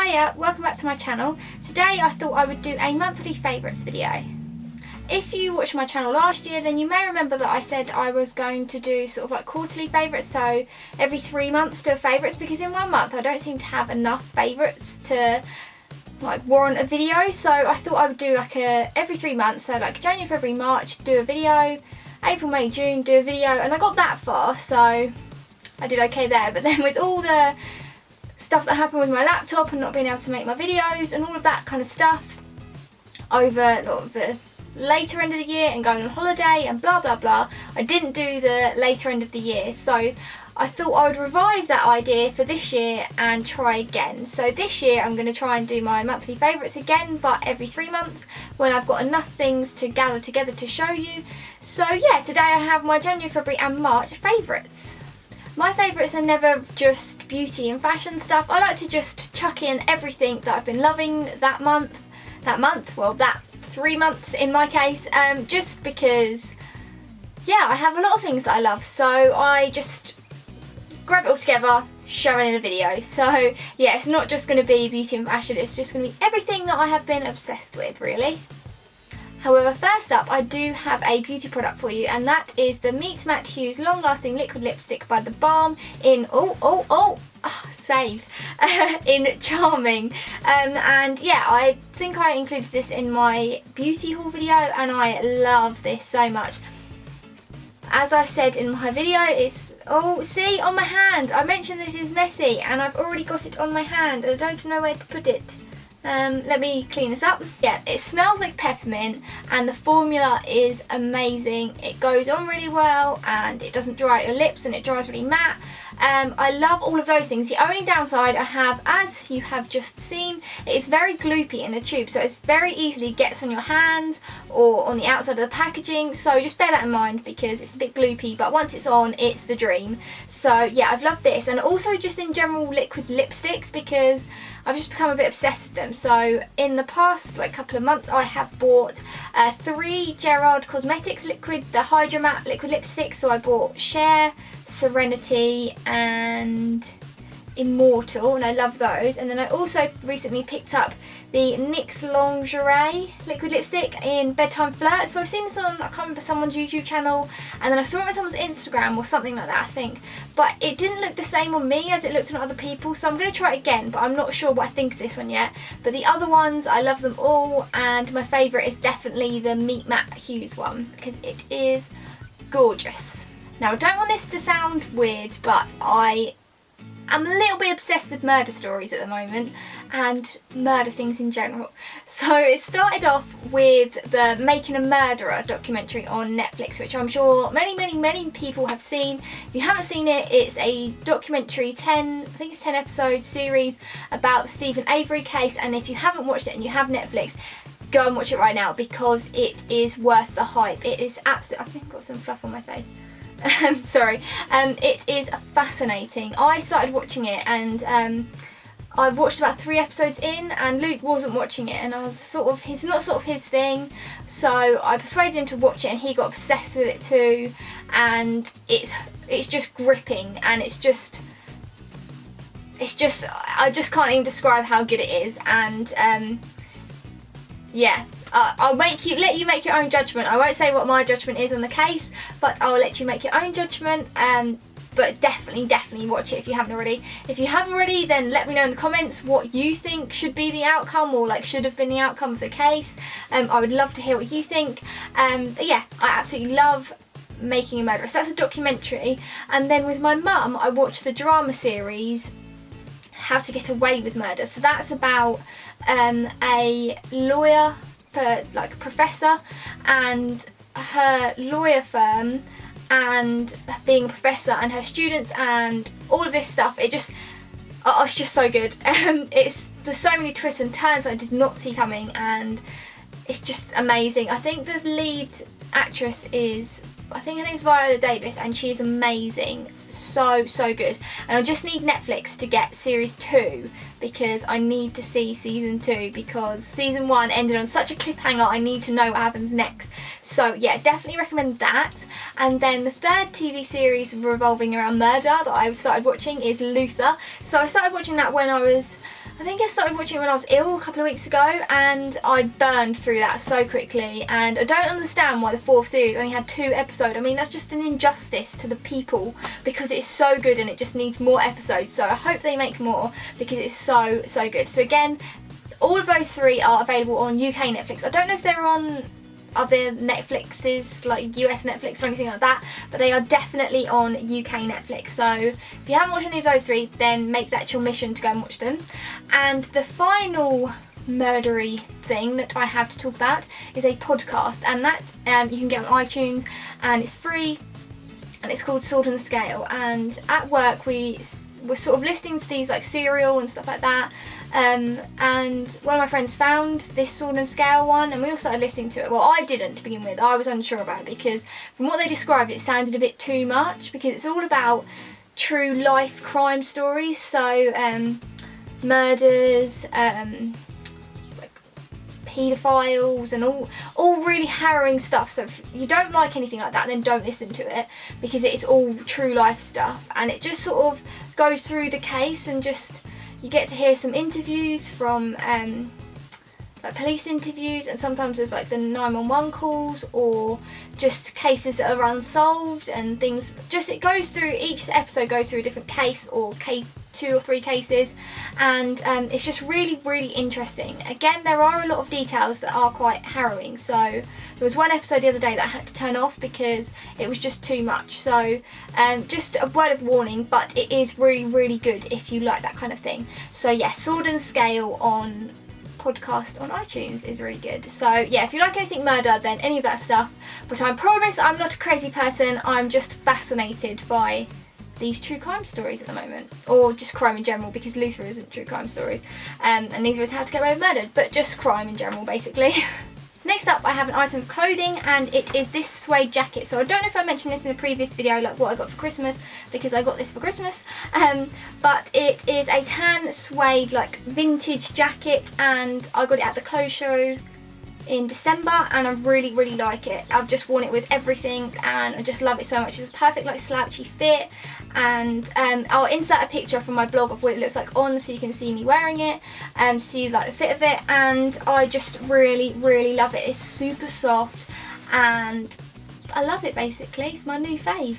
Hiya, welcome back to my channel. Today I thought I would do a monthly favourites video. If you watched my channel last year, then you may remember that I said I was going to do sort of like quarterly favourites, so every 3 months do a favourites, because in 1 month I don't seem to have enough favourites to like warrant a video. So I thought I would do like every 3 months, so like January, February, March do a video, April, May, June do a video, and I got that far, so I did okay there. But then with all the stuff that happened with my laptop and not being able to make my videos and all of that kind of stuff over the later end of the year and going on holiday and blah blah blah, I didn't do the later end of the year. So I thought I would revive that idea for this year and try again. So this year I'm going to try and do my monthly favourites again, but every 3 months when I've got enough things to gather together to show you. So yeah, today I have my January, February and March favourites. My favourites are never just beauty and fashion stuff. I like to just chuck in everything that I've been loving that 3 months in my case, just because, yeah, I have a lot of things that I love, so I just grab it all together, share it in a video. So yeah, it's not just going to be beauty and fashion, it's just going to be everything that I have been obsessed with, really. However, first up, I do have a beauty product for you, and that is the Meet Matte Hughes Long Lasting Liquid Lipstick by theBalm in, in Charming. And yeah, I think I included this in my beauty haul video, and I love this so much. As I said in my video, it's, see, on my hand. I mentioned that it is messy, and I've already got it on my hand, and I don't know where to put it. Let me clean this up. Yeah, it smells like peppermint and the formula is amazing. It goes on really well and it doesn't dry out your lips and it dries really matte. I love all of those things. The only downside I have, as you have just seen, it's very gloopy in the tube, so it's very easily gets on your hands or on the outside of the packaging, so just bear that in mind because it's a bit gloopy, but once it's on, it's the dream. So yeah, I've loved this, and also just in general liquid lipsticks, because I've just become a bit obsessed with them. So in the past couple of months I have bought 3 Gerard Cosmetics liquid, the Hydra Matte liquid lipsticks. So I bought Share, Serenity and Immortal, and I love those. And then I also recently picked up the NYX Lingerie liquid lipstick in Bedtime Flirt. So I've seen this on, I can't remember, someone's YouTube channel, and then I saw it on someone's Instagram or something like that, I think. But it didn't look the same on me as it looked on other people, so I'm going to try it again, but I'm not sure what I think of this one yet. But the other ones, I love them all, and my favourite is definitely the Meet Matte Hughes one, because it is gorgeous. Now, I don't want this to sound weird, but I'm a little bit obsessed with murder stories at the moment and murder things in general. So it started off with the Making a Murderer documentary on Netflix, which I'm sure many people have seen. If you haven't seen it, it's a documentary, 10 episode series about the Stephen Avery case, and if you haven't watched it and you have Netflix, go and watch it right now because it is worth the hype. It is absolutely, I think I've got some fluff on my face. Sorry. It is fascinating. I started watching it and I watched about 3 episodes in, and Luke wasn't watching it, and I was it's not his thing, so I persuaded him to watch it and he got obsessed with it too, and it's just gripping, and it's just I just can't even describe how good it is. And yeah, I'll let you make your own judgment. I won't say what my judgment is on the case, but I'll let you make your own judgment. But definitely watch it if you haven't already. If you have already, then let me know in the comments what you think should be the outcome, or should have been the outcome of the case. I would love to hear what you think. But yeah, I absolutely love Making a Murderer. So that's a documentary. And then with my mum, I watched the drama series How to Get Away with Murder. So that's about a lawyer, professor, and her lawyer firm, and being a professor and her students and all of this stuff. It's just so good. There's so many twists and turns that I did not see coming, and it's just amazing. I think the lead actress is, I think her name's Viola Davis, and she's amazing. So good. And I just need Netflix to get series 2 because I need to see season 2, because season 1 ended on such a cliffhanger. I need to know what happens next. So yeah, definitely recommend that. And then the third TV series revolving around murder that I started watching is Luther. So I started watching that when I was I think I started watching it when I was ill a couple of weeks ago, and I burned through that so quickly, and I don't understand why the 4th series only had 2 episodes. I mean, that's just an injustice to the people, because it's so good and it just needs more episodes. So I hope they make more, because it's so good. So again, all of those 3 are available on UK Netflix. I don't know if they're on other Netflixes, like US Netflix or anything like that, but they are definitely on UK Netflix. So if you haven't watched any of those 3, then make that your mission to go and watch them. And the final murdery thing that I have to talk about is a podcast, and that you can get on iTunes, and it's free, and it's called Sword and Scale. And at work we were sort of listening to these like Serial and stuff like that, and one of my friends found this Sword and Scale one, and we all started listening to it. Well, I didn't to begin with. I was unsure about it, because from what they described it sounded a bit too much, because it's all about true life crime stories, so murders, like paedophiles, and all really harrowing stuff. So if you don't like anything like that, then don't listen to it, because it's all true life stuff, and it just sort of goes through the case, and just you get to hear some interviews from like police interviews, and sometimes there's like the 911 calls, or just cases that are unsolved and things. Just it goes through, each episode goes through a different case, or 2 or 3 cases, and it's just really interesting. Again, there are a lot of details that are quite harrowing, so there was one episode the other day that I had to turn off because it was just too much. So just a word of warning, but it is really good if you like that kind of thing. So yeah, Sword and Scale on podcast on iTunes is really good. So yeah, if you like anything murder, then any of that stuff. But I promise I'm not a crazy person, I'm just fascinated by these true crime stories at the moment, or just crime in general, because Luther isn't true crime stories, and neither is How to Get Away with Murder, but just crime in general basically. Next up, I have an item of clothing, and it is this suede jacket. So I don't know if I mentioned this in a previous video, like what I got for Christmas, because I got this for Christmas, but it is a tan suede like vintage jacket, and I got it at the clothes show in December, and I really like it. I've just worn it with everything, and I just love it so much. It's a perfect like slouchy fit, and I'll insert a picture from my blog of what it looks like on, so you can see me wearing it, see like the fit of it, and I just really love it. It's super soft, and I love it basically. It's my new fave.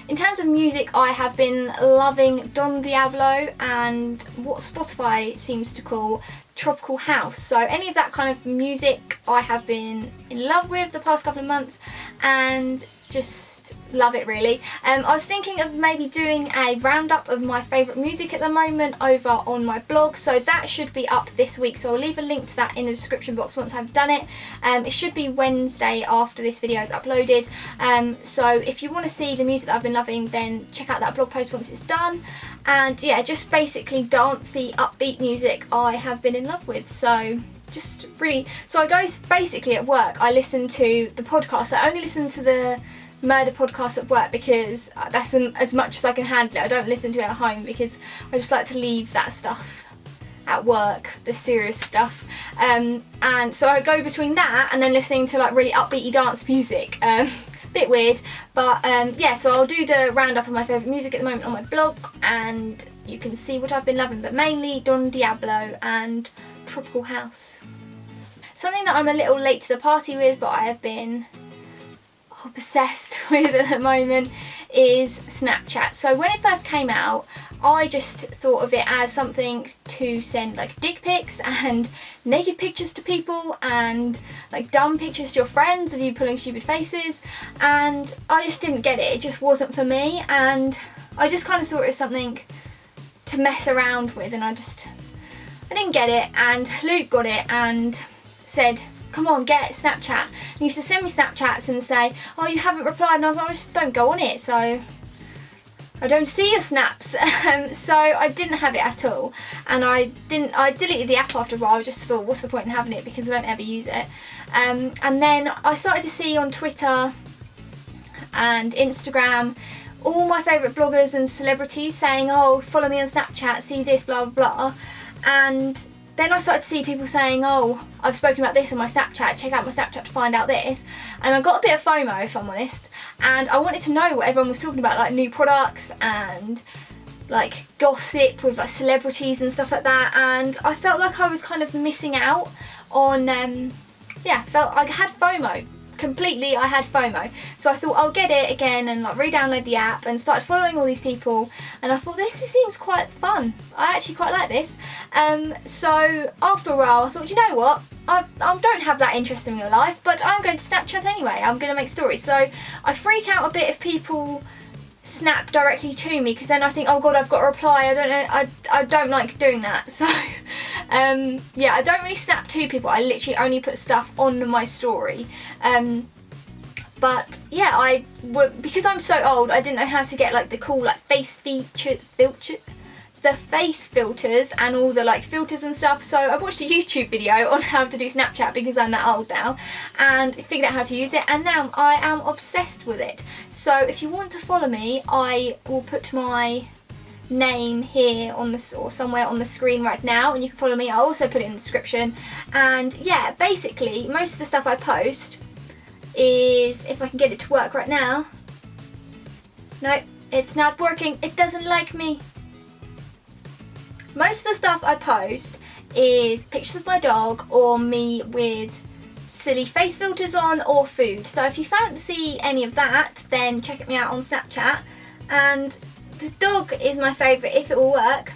In terms of music, I have been loving Don Diablo and what Spotify seems to call tropical house. So any of that kind of music I have been in love with the past couple of months, and just love it really. I was thinking of maybe doing a roundup of my favourite music at the moment over on my blog, so that should be up this week, so I'll leave a link to that in the description box once I've done it. It should be Wednesday after this video is uploaded, so if you want to see the music that I've been loving, then check out that blog post once it's done. And yeah, just basically dancey upbeat music I have been in love with. So just really, so I go basically at work, I listen to the podcast. I only listen to the murder podcast at work because that's as much as I can handle it. I don't listen to it at home because I just like to leave that stuff at work, the serious stuff, and so I go between that and then listening to like really upbeaty dance music. Bit weird, but yeah, so I'll do the roundup of my favourite music at the moment on my blog, and you can see what I've been loving, but mainly Don Diablo and Tropical House. Something that I'm a little late to the party with, but I have been obsessed with at the moment, is Snapchat. So when it first came out, I just thought of it as something to send like dick pics and naked pictures to people, and like dumb pictures to your friends of you pulling stupid faces, and I just didn't get it. It just wasn't for me, and I just kind of saw it as something to mess around with, and I didn't get it. And Luke got it and said, come on, get Snapchat. And he used to send me Snapchats and say, oh, you haven't replied, and I was like, I just don't go on it, so I don't see your snaps. So I didn't have it at all, and I deleted the app after a while. I just thought, what's the point in having it, because I don't ever use it. And then I started to see on Twitter and Instagram all my favourite bloggers and celebrities saying, oh, follow me on Snapchat, see this, blah blah blah. And then I started to see people saying, oh, I've spoken about this on my Snapchat, check out my Snapchat to find out this. And I got a bit of FOMO, if I'm honest, and I wanted to know what everyone was talking about, like new products and like gossip with like celebrities and stuff like that, and I felt like I was kind of missing out on felt I had FOMO. Completely, I had FOMO. So I thought I'll get it again and like re-download the app and started following all these people, and I thought this seems quite fun. I actually quite like this. So after a while I thought, you know what, I don't have that interest in real life, but I'm going to Snapchat anyway. I'm going to make stories. So I freak out a bit if people snap directly to me, because then I think, oh god, I've got to reply. I don't know, I don't like doing that. So yeah, I don't really snap to people. I literally only put stuff on my story. But yeah, because I'm so old, I didn't know how to get like the cool like face filters and all the like filters and stuff. So I watched a YouTube video on how to do Snapchat because I'm that old now, and figured out how to use it, and now I am obsessed with it. So if you want to follow me, I will put my name here on the or somewhere on the screen right now, and you can follow me. I'll also put it in the description. And yeah, basically most of the stuff I post is, if I can get it to work right now. Nope, it's not working. It doesn't like me. Most of the stuff I post is pictures of my dog or me with silly face filters on or food. So if you fancy any of that, then check me out on Snapchat. And the dog is my favourite, if it will work.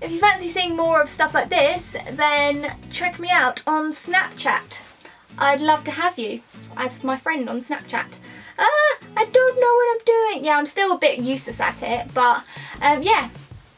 If you fancy seeing more of stuff like this, then check me out on Snapchat. I'd love to have you as my friend on Snapchat. I don't know what I'm doing. Yeah, I'm still a bit useless at it, but yeah,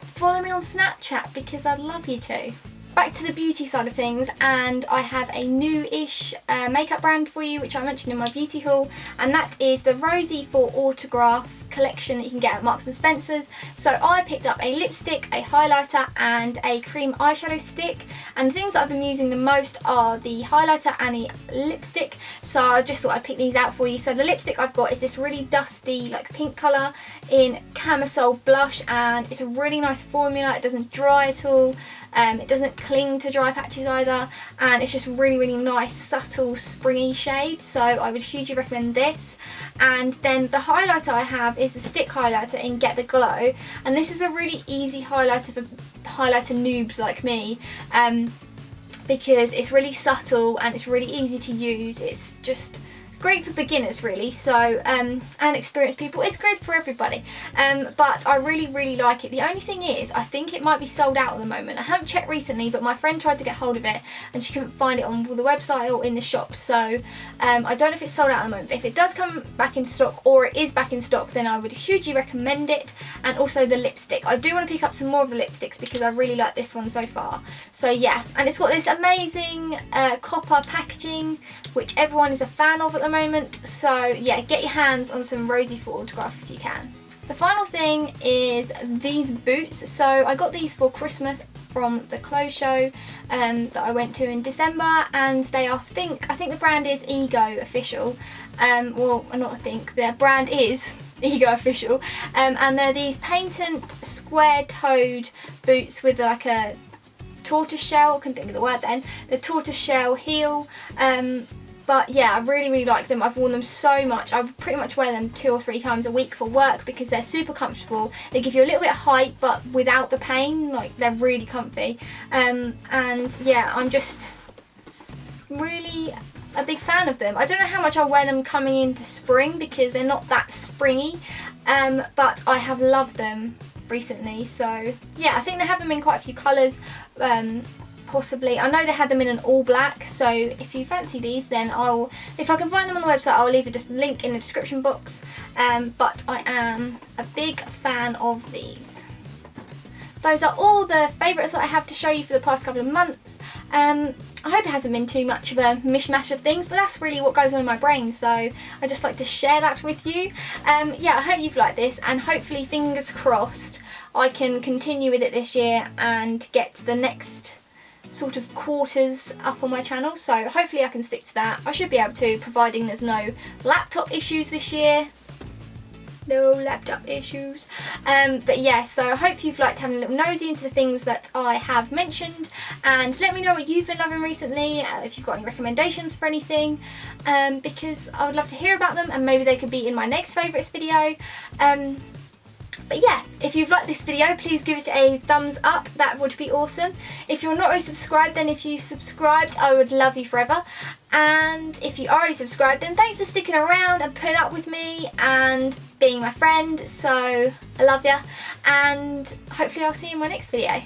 follow me on Snapchat because I'd love you to. Back to the beauty side of things, and I have a new-ish makeup brand for you, which I mentioned in my beauty haul, and that is the Rosie for Autograph collection that you can get at Marks and Spencer's. So I picked up a lipstick, a highlighter and a cream eyeshadow stick, and the things that I've been using the most are the highlighter and the lipstick, so I just thought I'd pick these out for you. So the lipstick I've got is this really dusty like pink colour in Camisole Blush, and it's a really nice formula. It doesn't dry at all. It doesn't cling to dry patches either, and it's just really, really nice, subtle, springy shade, so I would hugely recommend this. And then the highlighter I have is the stick highlighter in Get the Glow, and this is a really easy highlighter for highlighter noobs like me, because it's really subtle and it's really easy to use. It's just great for beginners really, so and experienced people. It's great for everybody, but I really, really like it. The only thing is, I think it might be sold out at the moment. I haven't checked recently, but my friend tried to get hold of it and she couldn't find it on the website or in the shop, so I don't know if it's sold out at the moment. But if it does come back in stock, or it is back in stock, then I would hugely recommend it. And also the lipstick, I do want to pick up some more of the lipsticks because I really like this one so far. So yeah, and it's got this amazing copper packaging, which everyone is a fan of at the moment. So yeah, get your hands on some Rosie for Autograph if you can. The final thing is these boots. So I got these for Christmas from the clothes show that I went to in December, and they are, I think the brand is Ego Official. Well, not I think, their brand is Ego Official, and they're these patent square-toed boots with like a tortoiseshell, I couldn't think of the word then, the tortoiseshell heel. But yeah, I really, really like them. I've worn them so much. I pretty much wear them 2 or 3 times a week for work because they're super comfortable. They give you a little bit of height but without the pain. Like, they're really comfy. And yeah, I'm just really a big fan of them. I don't know how much I'll wear them coming into spring because they're not that springy, but I have loved them recently. So yeah, I think they have them in quite a few colours. Possibly, I know they had them in an all black, so if you fancy these, then if I can find them on the website, I'll leave a link in the description box. But I am a big fan of these. Those are all the favourites that I have to show you for the past couple of months. I hope it hasn't been too much of a mishmash of things, but that's really what goes on in my brain, so I just like to share that with you. Yeah, I hope you've liked this, and hopefully, fingers crossed, I can continue with it this year and get the next sort of quarters up on my channel, so hopefully I can stick to that. I should be able to, providing there's no laptop issues this year. No laptop issues. But yeah, so I hope you've liked having a little nosy into the things that I have mentioned, and let me know what you've been loving recently, if you've got any recommendations for anything, because I would love to hear about them, and maybe they could be in my next favourites video. But yeah, if you've liked this video, please give it a thumbs up, that would be awesome. If you're not already subscribed, then if you subscribed, I would love you forever. And if you already subscribed, then thanks for sticking around and putting up with me and being my friend. So I love ya, and hopefully I'll see you in my next video.